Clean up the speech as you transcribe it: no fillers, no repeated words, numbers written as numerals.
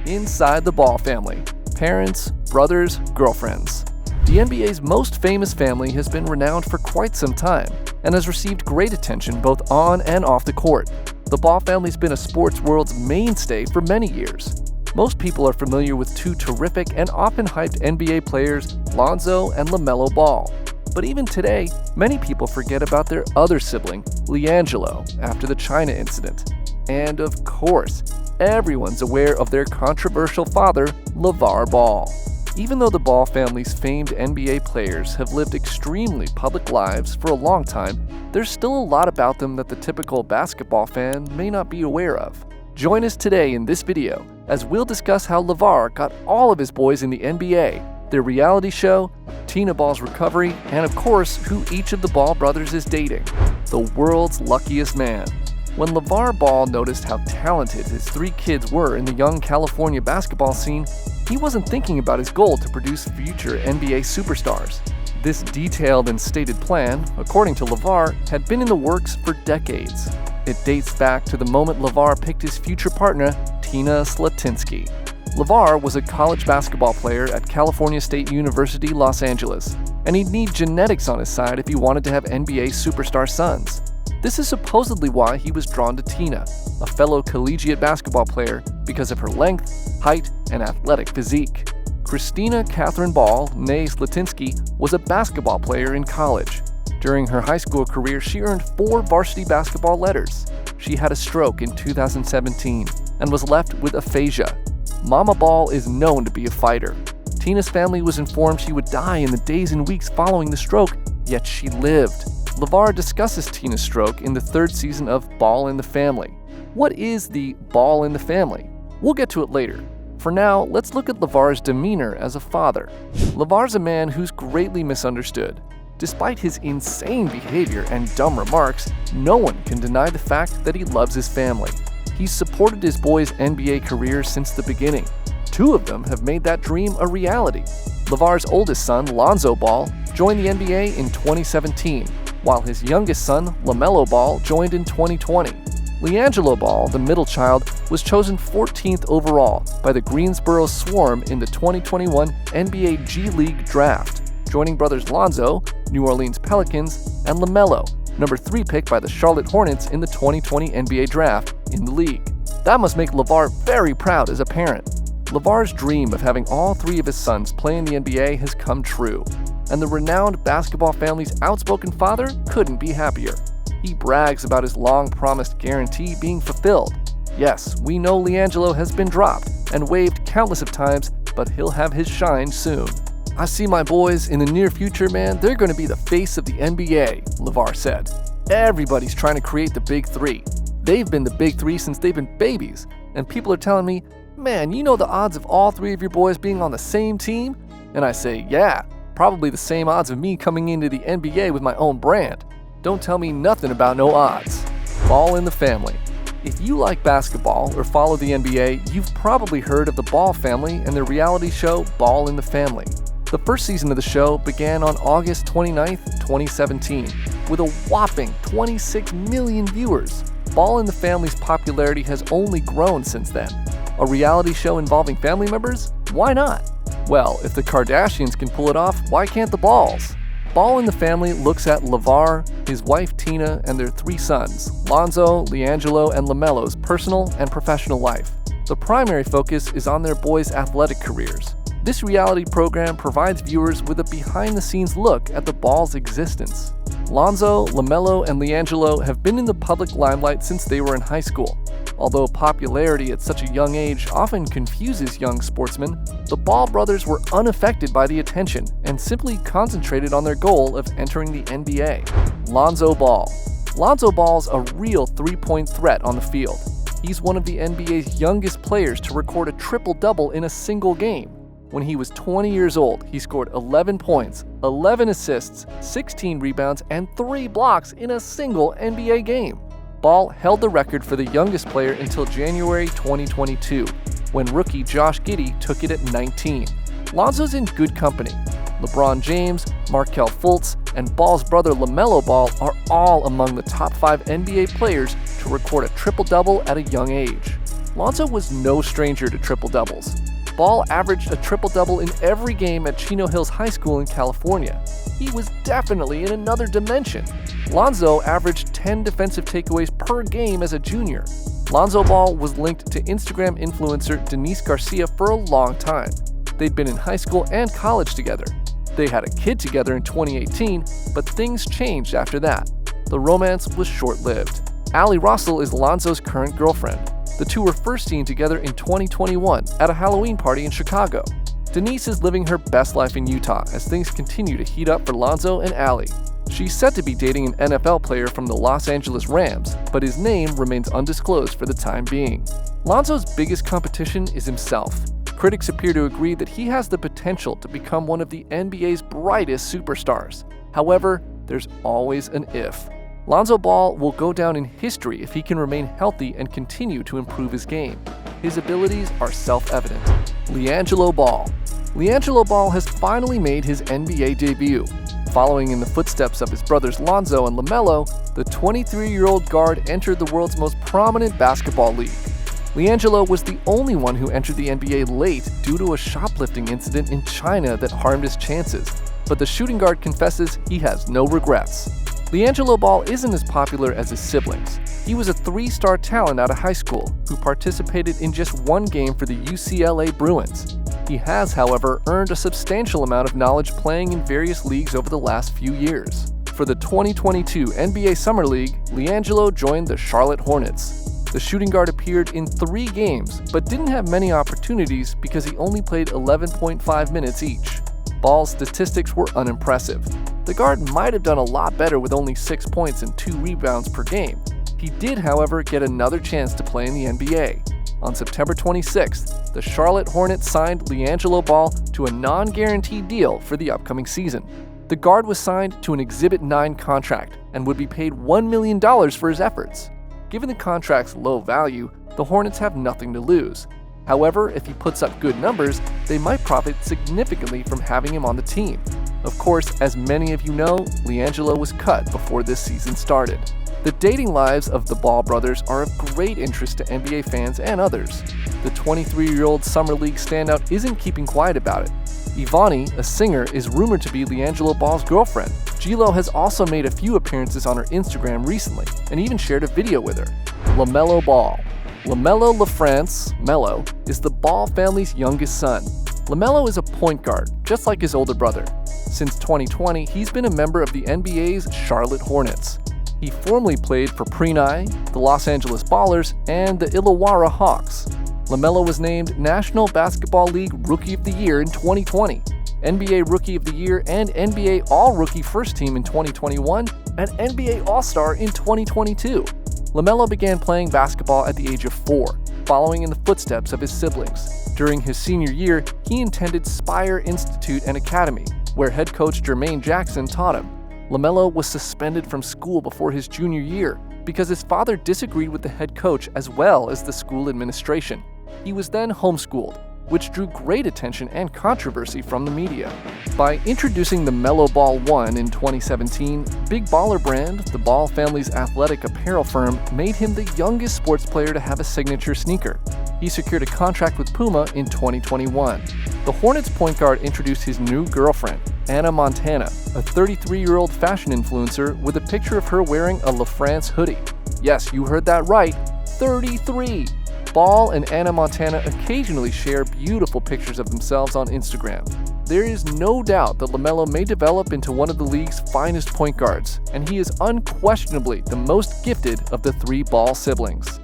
inside the Ball family. Parents, brothers, girlfriends. The NBA's most famous family has been renowned for quite some time and has received great attention both on and off the court. The Ball family's been a sports world's mainstay for many years. Most people are familiar with two terrific and often hyped NBA players, Lonzo and LaMelo Ball. But even today, many people forget about their other sibling, LiAngelo, after the China incident. And of course, everyone's aware of their controversial father, LaVar Ball. Even though the Ball family's famed NBA players have lived extremely public lives for a long time, there's still a lot about them that the typical basketball fan may not be aware of. Join us today in this video as we'll discuss how LaVar got all of his boys in the NBA, their reality show, Tina Ball's recovery, and of course, who each of the Ball brothers is dating. The world's luckiest man. When LaVar Ball noticed how talented his three kids were in the young California basketball scene, he wasn't thinking about his goal to produce future NBA superstars. This detailed and stated plan, according to LaVar, had been in the works for decades. It dates back to the moment LaVar picked his future partner, Tina Slatinsky. LaVar was a college basketball player at California State University, Los Angeles, and he'd need genetics on his side if he wanted to have NBA superstar sons. This is supposedly why he was drawn to Tina, a fellow collegiate basketball player, because of her length, height, and athletic physique. Christina Catherine Ball, née Slatinsky, was a basketball player in college. During her high school career, she earned 4 varsity basketball letters. She had a stroke in 2017 and was left with aphasia. Mama Ball is known to be a fighter. Tina's family was informed she would die in the days and weeks following the stroke, yet she lived. LaVar discusses Tina's stroke in the 3rd season of Ball in the Family. What is the Ball in the Family? We'll get to it later. For now, let's look at LaVar's demeanor as a father. LaVar's a man who's greatly misunderstood. Despite his insane behavior and dumb remarks, no one can deny the fact that he loves his family. He's supported his boys' NBA careers since the beginning. 2 of them have made that dream a reality. LaVar's oldest son, Lonzo Ball, joined the NBA in 2017, while his youngest son, LaMelo Ball, joined in 2020. LiAngelo Ball, the middle child, was chosen 14th overall by the Greensboro Swarm in the 2021 NBA G League Draft, joining brothers Lonzo, New Orleans Pelicans, and LaMelo, number 3 pick by the Charlotte Hornets in the 2020 NBA Draft in the league. That must make LaVar very proud as a parent. LaVar's dream of having all 3 of his sons play in the NBA has come true, and the renowned basketball family's outspoken father couldn't be happier. He brags about his long-promised guarantee being fulfilled. Yes, we know LiAngelo has been dropped and waived countless of times, but he'll have his shine soon. I see my boys in the near future, man. They're going to be the face of the NBA, LaVar said. Everybody's trying to create the big 3. They've been the big 3 since they've been babies, and people are telling me, man, you know the odds of all 3 of your boys being on the same team? And I say, yeah, probably the same odds of me coming into the NBA with my own brand. Don't tell me nothing about no odds. Ball in the Family. If you like basketball or follow the NBA, you've probably heard of the Ball family and their reality show, Ball in the Family. The first season of the show began on August 29, 2017, with a whopping 26 million viewers. Ball in the Family's popularity has only grown since then. A reality show involving family members? Why not? Well, if the Kardashians can pull it off, why can't the Balls? Ball in the Family looks at LaVar, his wife Tina, and their 3 sons, Lonzo, LiAngelo, and LaMelo's personal and professional life. The primary focus is on their boys' athletic careers. This reality program provides viewers with a behind-the-scenes look at the Ball's existence. Lonzo, LaMelo, and LiAngelo have been in the public limelight since they were in high school. Although popularity at such a young age often confuses young sportsmen, the Ball brothers were unaffected by the attention and simply concentrated on their goal of entering the NBA. Lonzo Ball. Lonzo Ball's a real 3-point threat on the field. He's one of the NBA's youngest players to record a triple-double in a single game. When he was 20 years old, he scored 11 points, 11 assists, 16 rebounds, and 3 blocks in a single NBA game. Ball held the record for the youngest player until January 2022, when rookie Josh Giddey took it at 19. Lonzo's in good company. LeBron James, Markelle Fultz, and Ball's brother LaMelo Ball are all among the top 5 NBA players to record a triple-double at a young age. Lonzo was no stranger to triple-doubles. Ball averaged a triple-double in every game at Chino Hills High School in California. He was definitely in another dimension. Lonzo averaged 10 defensive takeaways per game as a junior. Lonzo Ball was linked to Instagram influencer Denise Garcia for a long time. They'd been in high school and college together. They had a kid together in 2018, but things changed after that. The romance was short-lived. Allie Russell is Lonzo's current girlfriend. The two were first seen together in 2021 at a Halloween party in Chicago. Denise is living her best life in Utah as things continue to heat up for Lonzo and Allie. She's said to be dating an NFL player from the Los Angeles Rams, but his name remains undisclosed for the time being. Lonzo's biggest competition is himself. Critics appear to agree that he has the potential to become one of the NBA's brightest superstars. However, there's always an if. Lonzo Ball will go down in history if he can remain healthy and continue to improve his game. His abilities are self-evident. LiAngelo Ball. LiAngelo Ball has finally made his NBA debut. Following in the footsteps of his brothers Lonzo and Lamelo, the 23-year-old guard entered the world's most prominent basketball league. LiAngelo was the only one who entered the NBA late due to a shoplifting incident in China that harmed his chances, but the shooting guard confesses he has no regrets. LiAngelo Ball isn't as popular as his siblings. He was a 3-star talent out of high school who participated in just one game for the UCLA Bruins. He has, however, earned a substantial amount of knowledge playing in various leagues over the last few years. For the 2022 NBA Summer League, LiAngelo joined the Charlotte Hornets. The shooting guard appeared in 3 games, but didn't have many opportunities because he only played 11.5 minutes each. Ball's statistics were unimpressive. The guard might have done a lot better with only 6 points and 2 rebounds per game. He did, however, get another chance to play in the NBA. On September 26th, the Charlotte Hornets signed LiAngelo Ball to a non-guaranteed deal for the upcoming season. The guard was signed to an Exhibit 9 contract and would be paid $1 million for his efforts. Given the contract's low value, the Hornets have nothing to lose. However, if he puts up good numbers, they might profit significantly from having him on the team. Of course, as many of you know, LiAngelo was cut before this season started. The dating lives of the Ball brothers are of great interest to NBA fans and others. The 23-year-old Summer League standout isn't keeping quiet about it. Ivani, a singer, is rumored to be LiAngelo Ball's girlfriend. Gilo has also made a few appearances on her Instagram recently and even shared a video with her. LaMelo Ball. LaMelo LaFrance, Melo, is the Ball family's youngest son. LaMelo is a point guard, just like his older brother. Since 2020, he's been a member of the NBA's Charlotte Hornets. He formerly played for Prenai, the Los Angeles Ballers, and the Illawarra Hawks. LaMelo was named National Basketball League Rookie of the Year in 2020, NBA Rookie of the Year and NBA All-Rookie First Team in 2021, and NBA All-Star in 2022. LaMelo began playing basketball at the age of 4, following in the footsteps of his siblings. During his senior year, he attended Spire Institute and Academy, where head coach Jermaine Jackson taught him. LaMelo was suspended from school before his junior year because his father disagreed with the head coach as well as the school administration. He was then homeschooled, which drew great attention and controversy from the media. By introducing the Melo Ball 1 in 2017, Big Baller Brand, the Ball family's athletic apparel firm, made him the youngest sports player to have a signature sneaker. He secured a contract with Puma in 2021. The Hornets point guard introduced his new girlfriend, Anna Montana, a 33-year-old fashion influencer with a picture of her wearing a LaFrance hoodie. Yes, you heard that right, 33! Ball and Anna Montana occasionally share beautiful pictures of themselves on Instagram. There is no doubt that LaMelo may develop into one of the league's finest point guards, and he is unquestionably the most gifted of the 3 Ball siblings.